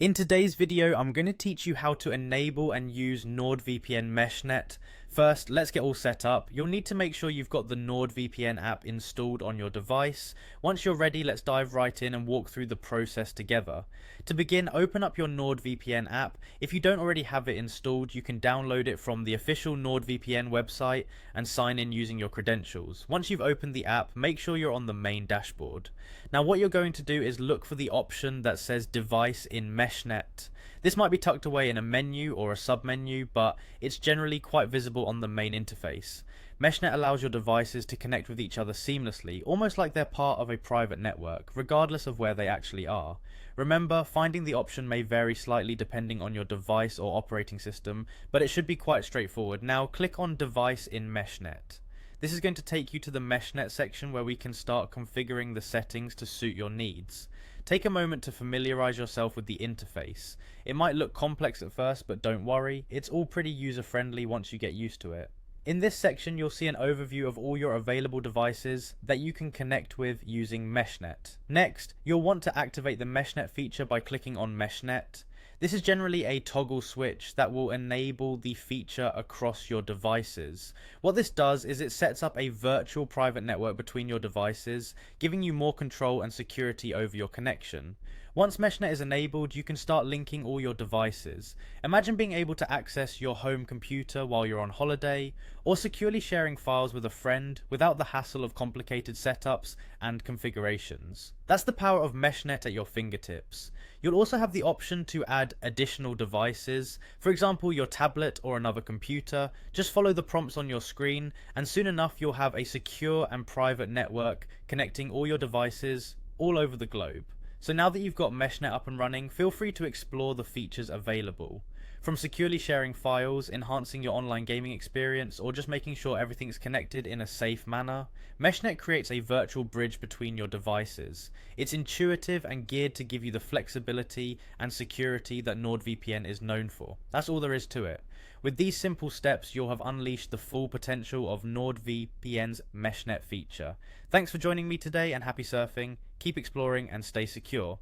In today's video, I'm going to teach you how to enable and use Nordvpn Meshnet. First, let's get all set up. You'll need to make sure you've got the Nordvpn app installed on your device. Once you're ready, let's dive right in and walk through the process together. To begin, open up your Nordvpn app. If you don't already have it installed, you can download it from the official Nordvpn website and sign in using your credentials. Once you've opened the app, make sure you're on the main dashboard. Now what you're going to do is look for the option that says Device in Meshnet. This might be tucked away in a menu or a submenu, but it's generally quite visible on the main interface. Meshnet allows your devices to connect with each other seamlessly, almost like they're part of a private network, regardless of where they actually are. Remember, finding the option may vary slightly depending on your device or operating system, but it should be quite straightforward. Now click on Device in Meshnet. This is going to take you to the Meshnet section where we can start configuring the settings to suit your needs. Take a moment to familiarize yourself with the interface. It might look complex at first, but don't worry, it's all pretty user-friendly once you get used to it. In this section, you'll see an overview of all your available devices that you can connect with using Meshnet. Next, you'll want to activate the Meshnet feature by clicking on Meshnet. This is generally a toggle switch that will enable the feature across your devices. What this does is it sets up a virtual private network between your devices, giving you more control and security over your connection. Once Meshnet is enabled, you can start linking all your devices. Imagine being able to access your home computer while you're on holiday, or securely sharing files with a friend without the hassle of complicated setups and configurations. That's the power of Meshnet at your fingertips. You'll also have the option to add additional devices, for example your tablet or another computer. Just follow the prompts on your screen and soon enough you'll have a secure and private network connecting all your devices all over the globe. So now that you've got Meshnet up and running, feel free to explore the features available. From securely sharing files, enhancing your online gaming experience, or just making sure everything's connected in a safe manner, Meshnet creates a virtual bridge between your devices. It's intuitive and geared to give you the flexibility and security that NordVPN is known for. That's all there is to it. With these simple steps, you'll have unleashed the full potential of NordVPN's Meshnet feature. Thanks for joining me today and happy surfing. Keep exploring and stay secure.